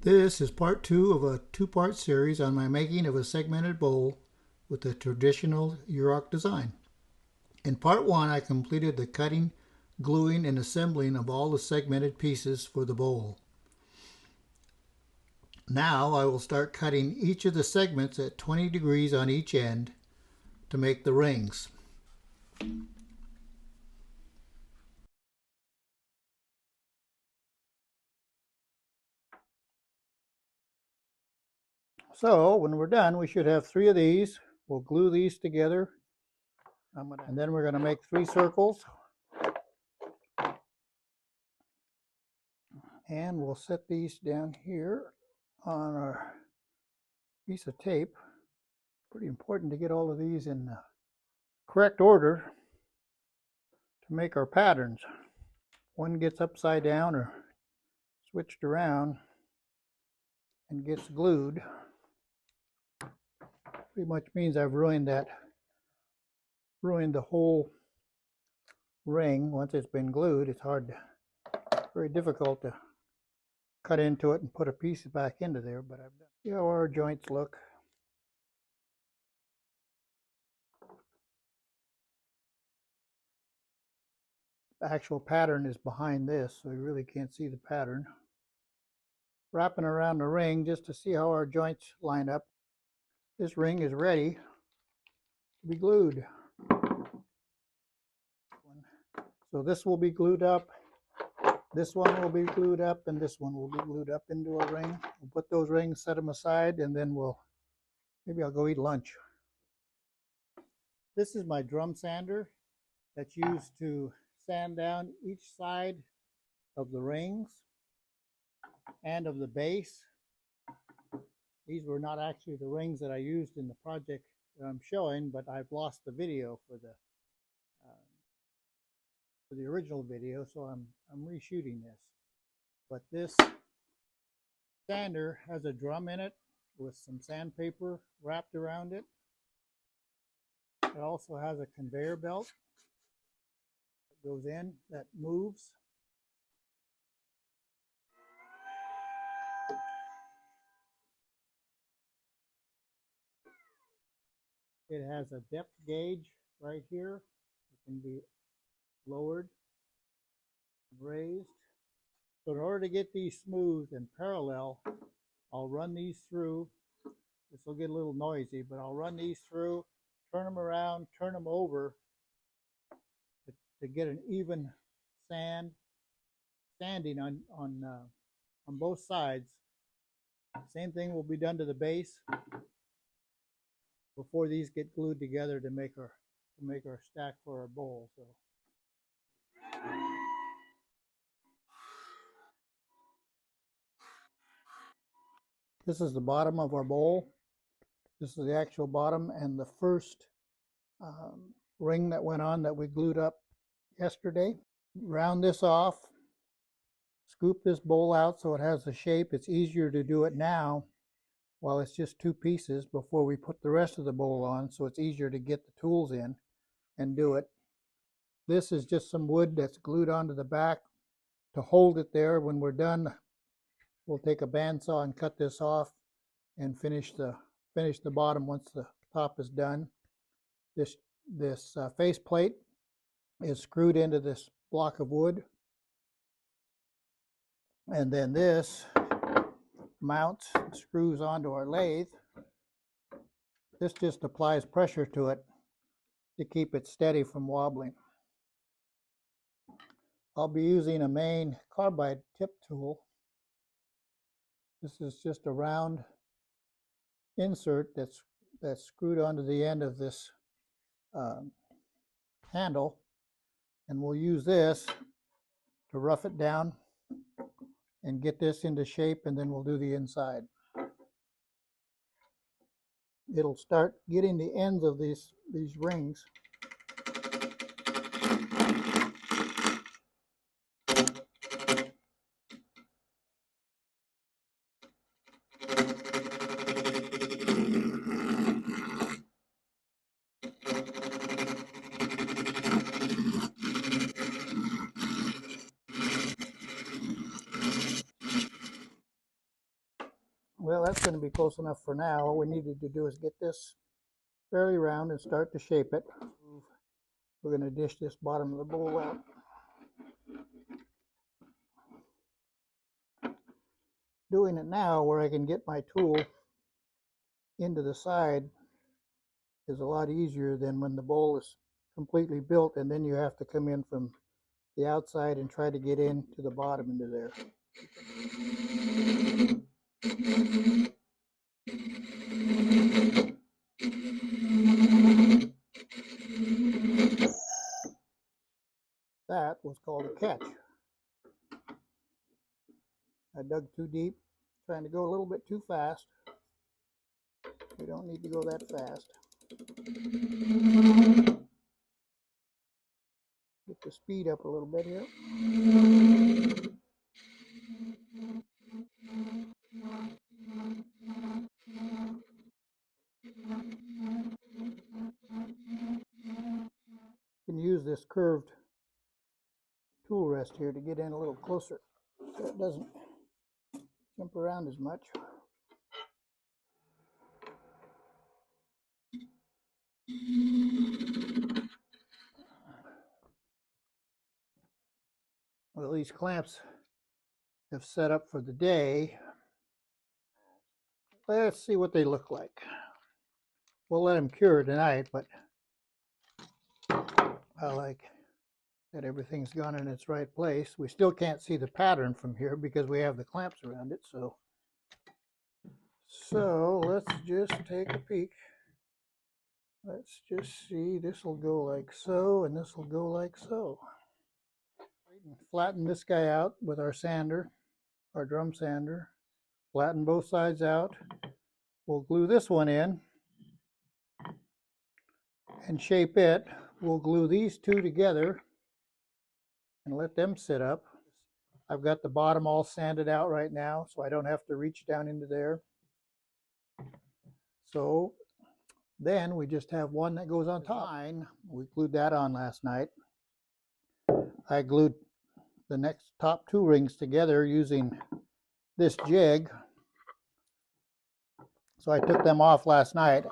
This is part 2 of a two-part series on my making of a segmented bowl with the traditional Yurok design. In part 1, I completed the cutting, gluing, and assembling of all the segmented pieces for the bowl. Now I will start cutting each of the segments at 20 degrees on each end to make the rings. So when we're done, we should have 3 of these. We'll glue these together, and then we're going to make 3 circles, and we'll set these down here on our piece of tape. Pretty important to get all of these in the correct order to make our patterns. One gets upside down or switched around and gets glued, pretty much means I've ruined the whole ring. Once it's been glued, it's very difficult to cut into it and put a piece back into there, but I've done. See how our joints look. The actual pattern is behind this, so you really can't see the pattern. Wrapping around the ring just to see how our joints line up. This ring is ready to be glued. So this will be glued up, this one will be glued up, and this one will be glued up into a ring. We'll put those rings, set them aside, and then maybe I'll go eat lunch. This is my drum sander that's used to sand down each side of the rings and of the base. These were not actually the rings that I used in the project that I'm showing, but I've lost the video for the original video, so I'm reshooting this. But this sander has a drum in it with some sandpaper wrapped around it. It also has a conveyor belt that goes in that moves. It has a depth gauge right here. It can be lowered, raised. So in order to get these smooth and parallel, I'll run these through. This will get a little noisy, but I'll run these through, turn them around, turn them over to get an even sanding on both sides. Same thing will be done to the base before these get glued together to make our stack for our bowl. So. This is the bottom of our bowl. This is the actual bottom, and the first ring that went on that we glued up yesterday. Round this off, scoop this bowl out so it has the shape. It's easier to do it now while it's just 2 pieces before we put the rest of the bowl on, so it's easier to get the tools in and do it. This is just some wood that's glued onto the back to hold it there. When we're done, we'll take a bandsaw and cut this off and finish the bottom once the top is done. This face plate is screwed into this block of wood, and then this mounts, screws onto our lathe. This just applies pressure to it to keep it steady from wobbling. I'll be using a main carbide tip tool. This is just a round insert that's screwed onto the end of this handle, and we'll use this to rough it down and get this into shape, and then we'll do the inside. It'll start getting the ends of these rings. Well, that's going to be close enough for now. All we needed to do is get this fairly round and start to shape it. We're going to dish this bottom of the bowl out. Doing it now where I can get my tool into the side is a lot easier than when the bowl is completely built and then you have to come in from the outside and try to get into the bottom into there. That was called a catch. I dug too deep, trying to go a little bit too fast. We don't need to go that fast. Get the speed up a little bit here. You can use this curved tool rest here to get in a little closer so it doesn't jump around as much. Well, these clamps have set up for the day. Let's see what they look like. We'll let them cure tonight, but I like that everything's gone in its right place. We still can't see the pattern from here because we have the clamps around it. So let's just take a peek. Let's just see. This will go like so, and this will go like so. Flatten this guy out with our sander, our drum sander. Flatten both sides out. We'll glue this one in and shape it. We'll glue these two together and let them sit up. I've got the bottom all sanded out right now, so I don't have to reach down into there. So then we just have one that goes on top. We glued that on last night. I glued the next top two rings together using this jig. So I took them off last night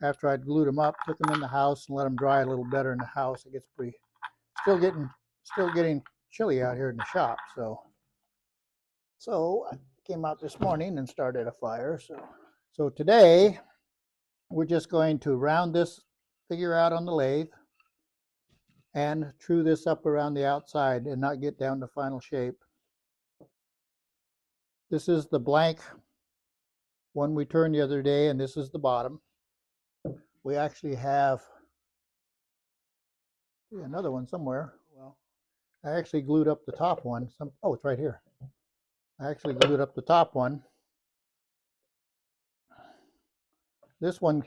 after I'd glued them up, took them in the house and let them dry a little better in the house. It gets still getting chilly out here in the shop. So I came out this morning and started a fire. So today we're just going to round this figure out on the lathe and true this up around the outside and not get down to final shape. This is the blank one we turned the other day, and this is the bottom. We actually have another one somewhere. Well, I actually glued up the top one. Oh, it's right here. I actually glued up the top one. This one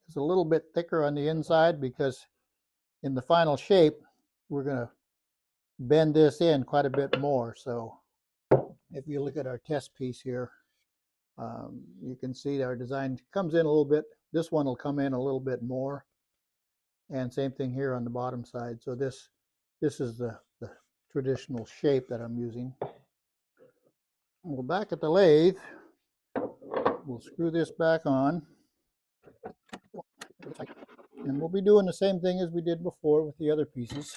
is a little bit thicker on the inside because in the final shape, we're going to bend this in quite a bit more. So if you look at our test piece here, you can see our design comes in a little bit. This one will come in a little bit more. And same thing here on the bottom side. So this is the traditional shape that I'm using. We'll back at the lathe. We'll screw this back on. And we'll be doing the same thing as we did before with the other pieces.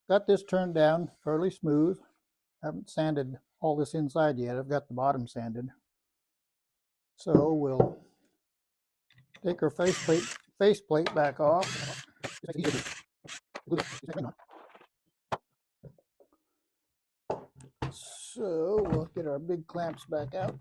Got this turned down fairly smooth. Haven't sanded all this inside yet. I've got the bottom sanded. So we'll take our faceplate back off. So we'll get our big clamps back out.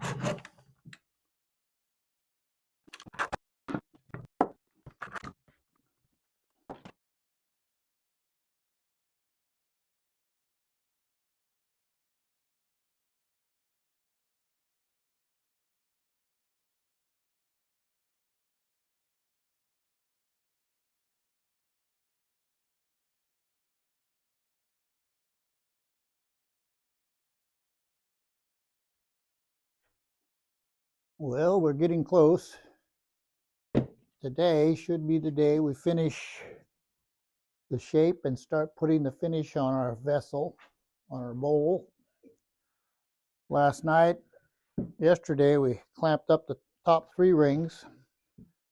Well, we're getting close. Today should be the day we finish the shape and start putting the finish on our vessel, on our bowl. Yesterday, we clamped up the top 3 rings.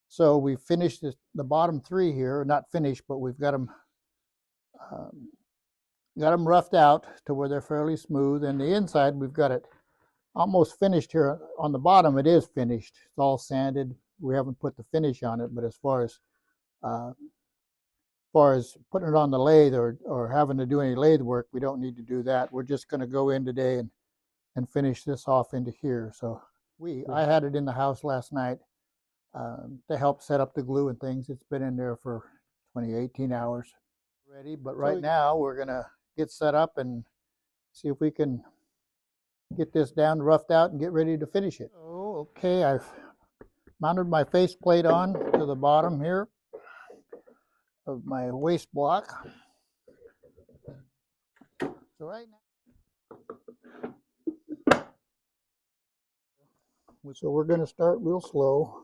So we finished the bottom 3 here, not finished, but we've um, got them roughed out to where they're fairly smooth. And the inside, we've got it almost finished here. On the bottom, it is finished. It's all sanded. We haven't put the finish on it, but as far as putting it on the lathe or having to do any lathe work, we don't need to do that. We're just going to go in today and finish this off into here. So I had it in the house last night to help set up the glue and things. It's been in there for 18 hours ready. But right now we're going to get set up and see if we can get this down, roughed out, and get ready to finish it. Oh, okay, I've mounted my faceplate on to the bottom here of my waste block. So right now, we're going to start real slow.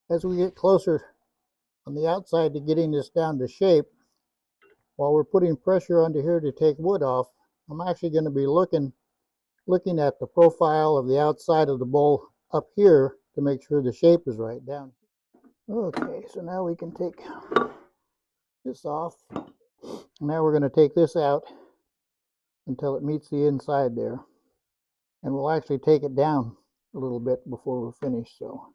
As we get closer on the outside to getting this down to shape, while we're putting pressure onto here to take wood off, I'm actually going to be looking at the profile of the outside of the bowl up here to make sure the shape is right down. Okay, so now we can take this off. Now we're going to take this out until it meets the inside there. And we'll actually take it down a little bit before we're finished. So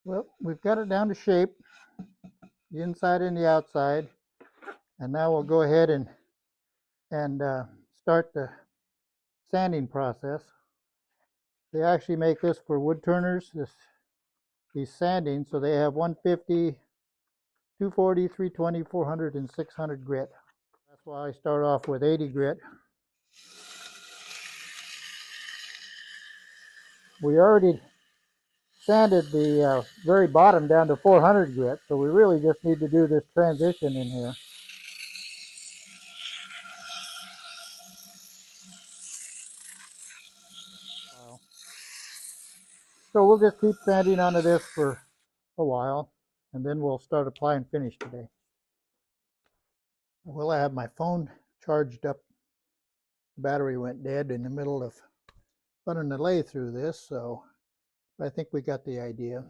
well, we've got it down to shape, the inside and the outside. And now we'll go ahead and start the sanding process. They actually make this for wood turners, these sanding, so they have 150, 240, 320, 400, and 600 grit. That's why I start off with 80 grit. We already sanded the very bottom down to 400 grit, so we really just need to do this transition in here. So we'll just keep sanding onto this for a while, and then we'll start applying finish today. Well, I have my phone charged up. The battery went dead in the middle of running the lathe through this, so I think we got the idea.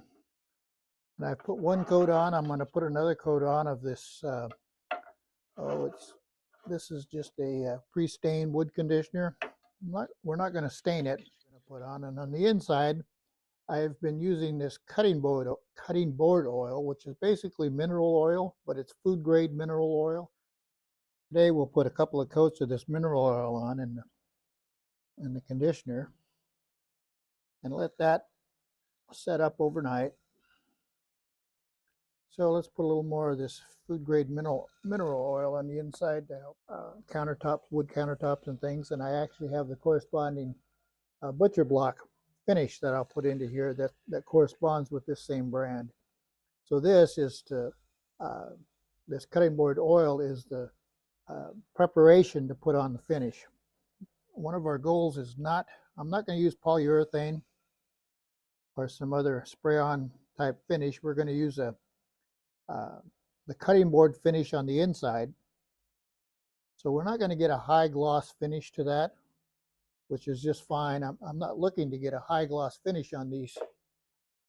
And I've put one coat on. I'm going to put another coat on of this. This is just a pre-stained wood conditioner. We're not going to stain it. We're going to put on, and on the inside, I've been using this cutting board oil, which is basically mineral oil, but it's food grade mineral oil. Today we'll put a couple of coats of this mineral oil on in the conditioner and let that set up overnight. So let's put a little more of this food grade mineral oil on the inside to help countertops, wood countertops and things. And I actually have the corresponding butcher block finish that I'll put into here that corresponds with this same brand. So this is this cutting board oil is the preparation to put on the finish. One of our goals is I'm not going to use polyurethane or some other spray-on type finish. We're going to use the cutting board finish on the inside. So we're not going to get a high gloss finish to that, which is just fine. I'm not looking to get a high gloss finish on these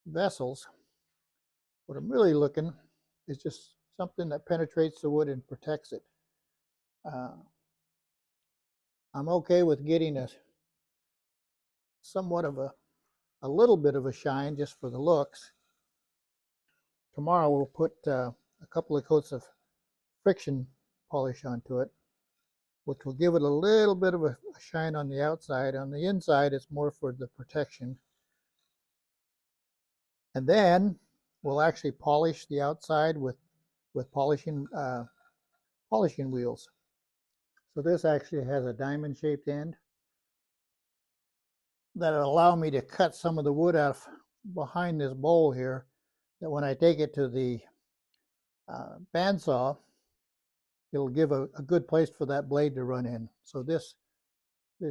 vessels. What I'm really looking is just something that penetrates the wood and protects it. I'm okay with getting somewhat of a little bit of a shine just for the looks. Tomorrow we'll put a couple of coats of friction polish onto it, which will give it a little bit of a shine on the outside. On the inside, it's more for the protection. And then we'll actually polish the outside with polishing wheels. So this actually has a diamond-shaped end that'll allow me to cut some of the wood out behind this bowl here, that when I take it to the bandsaw, it'll give a good place for that blade to run in. So this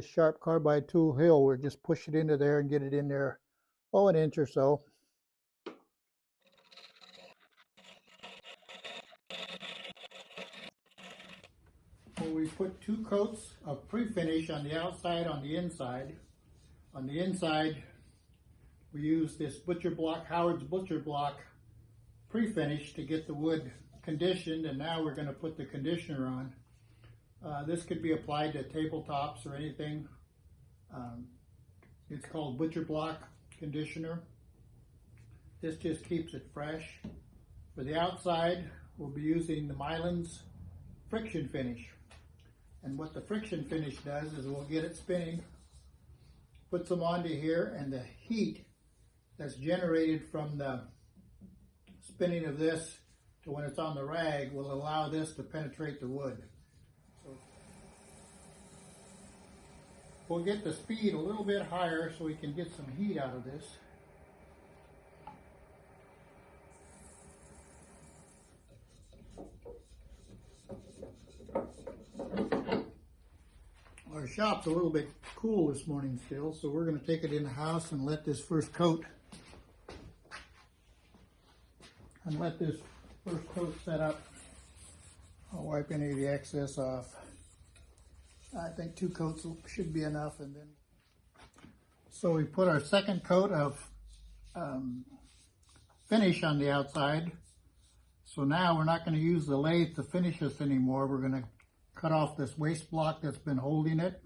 sharp carbide tool here, we'll just push it into there and get it in there, an inch or so. Well, we put 2 coats of pre-finish on the outside, on the inside. On the inside, we use this Howard's Butcher Block pre-finish to get the wood conditioned, and now we're going to put the conditioner on. This could be applied to tabletops or anything. It's called Butcher Block conditioner. This just keeps it fresh. For the outside, we'll be using the Mylan's friction finish. And what the friction finish does is we'll get it spinning, puts them onto here, and the heat that's generated from the spinning of this to when it's on the rag will allow this to penetrate the wood. So we'll get the speed a little bit higher so we can get some heat out of this. Our shop's a little bit cool this morning still, so we're going to take it in the house and let this first coat set up. I'll wipe any of the excess off. I think 2 coats should be enough, and then so we put our second coat of finish on the outside. So now we're not going to use the lathe to finish this anymore. We're going to cut off this waste block that's been holding it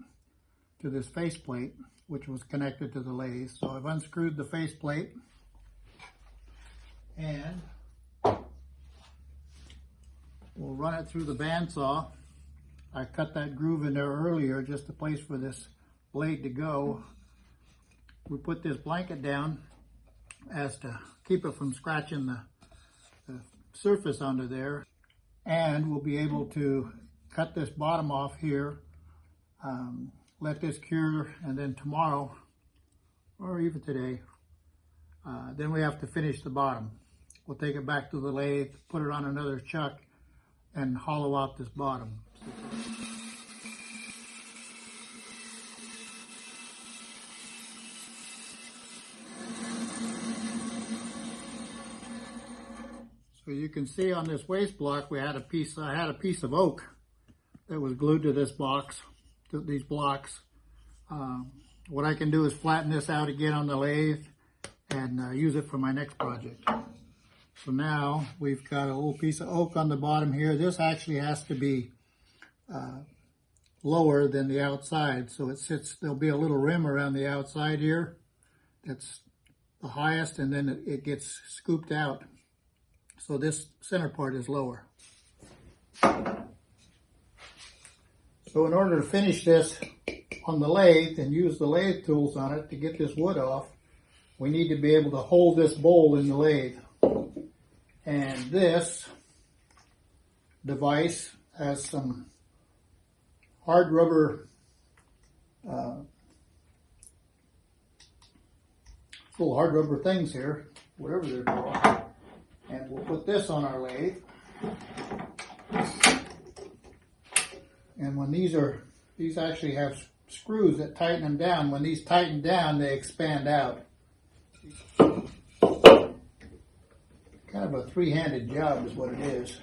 to this faceplate, which was connected to the lathe. So I've unscrewed the faceplate, and we'll run it through the bandsaw. I cut that groove in there earlier, just a place for this blade to go. We put this blanket down as to keep it from scratching the surface under there, and we'll be able to cut this bottom off here, let this cure, and then tomorrow, or even today, then we have to finish the bottom. We'll take it back to the lathe, put it on another chuck, and hollow out this bottom. So you can see on this waste block, I had a piece of oak that was glued to this box, to these blocks. What I can do is flatten this out again on the lathe and use it for my next project. So now we've got a little piece of oak on the bottom here. This actually has to be lower than the outside, so it sits. There'll be a little rim around the outside here. That's the highest, and then it gets scooped out. So this center part is lower. So in order to finish this on the lathe and use the lathe tools on it to get this wood off, we need to be able to hold this bowl in the lathe. And this device has some hard rubber little hard rubber things here, whatever they're called. And we'll put this on our lathe. And when these actually have screws that tighten them down. When these tighten down, they expand out. Kind of a three-handed job is what it is.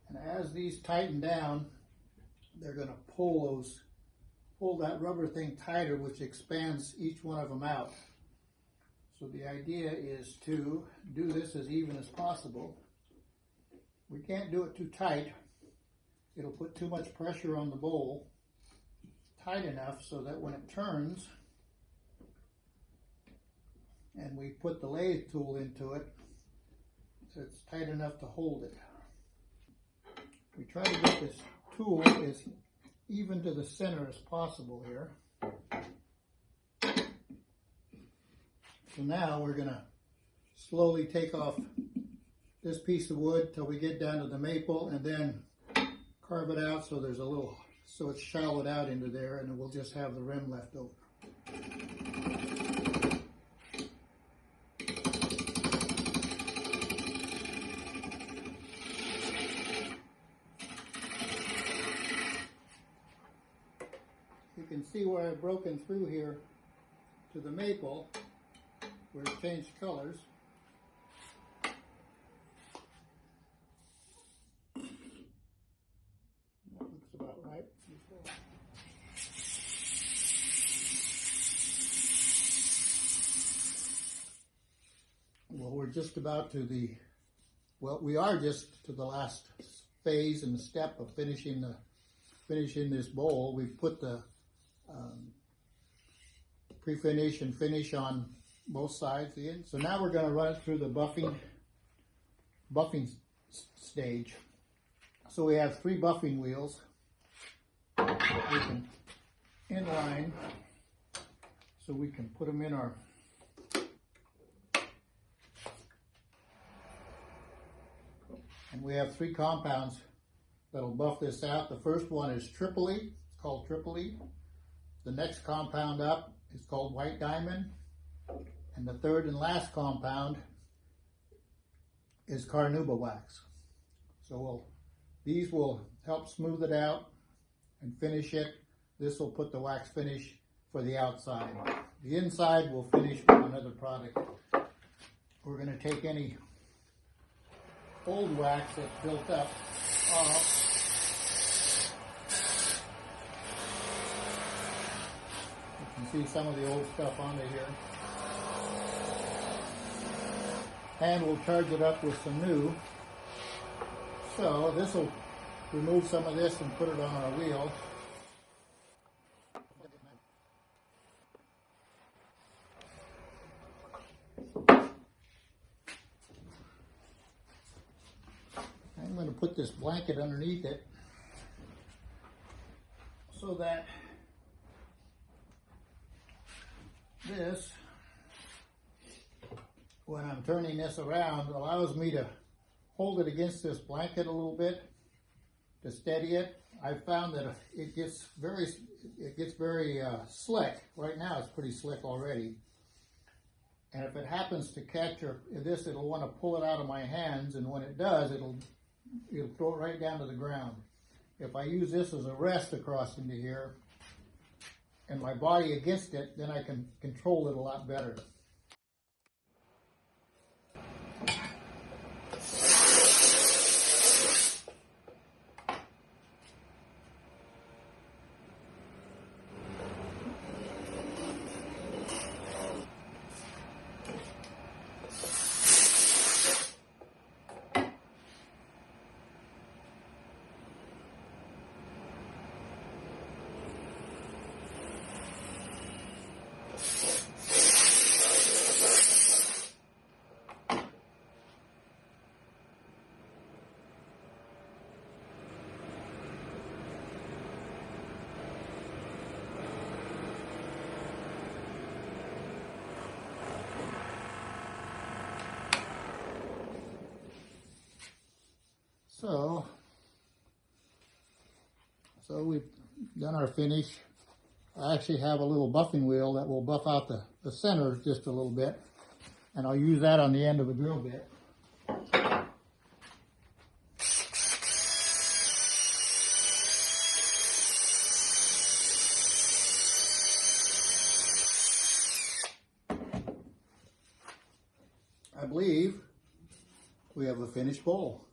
And as these tighten down, they're going to pull that rubber thing tighter, which expands each one of them out. So the idea is to do this as even as possible. We can't do it too tight. It'll put too much pressure on the bowl. Tight enough so that when it turns and we put the lathe tool into it, so it's tight enough to hold it. We try to get this tool as even to the center as possible here. So now we're going to slowly take off this piece of wood till we get down to the maple, and then carve it out so there's a little, so it's shallowed out into there, and then we'll just have the rim left over. You can see where I've broken through here to the maple, where it changed colors. That looks about right. Well, we're just about to the, well, we are just to the last phase and the step of finishing this bowl. We've put the pre-finish and finish on both sides. So now we're going to run it through the buffing stage. So we have 3 buffing wheels that we can inline, so we can put them in our and we have 3 compounds that'll buff this out. The first one is Tripoli. It's called Tripoli. The next compound up is called White Diamond. And the third and last compound is Carnauba wax. So these will help smooth it out and finish it. This will put the wax finish for the outside. The inside will finish with another product. We're going to take any old wax that's built up off. You can see some of the old stuff onto here. And we'll charge it up with some new. So this will remove some of this and put it on our wheel. I'm going to put this blanket underneath it so that this, when I'm turning this around, allows me to hold it against this blanket a little bit to steady it. I've found that it gets very slick. Right now it's pretty slick already. And if it happens to catch this, it'll want to pull it out of my hands, and when it does, it'll throw it right down to the ground. If I use this as a rest across into here and my body against it, then I can control it a lot better. So we've done our finish. I actually have a little buffing wheel that will buff out the center just a little bit, and I'll use that on the end of the drill bit. I believe we have a finished bowl.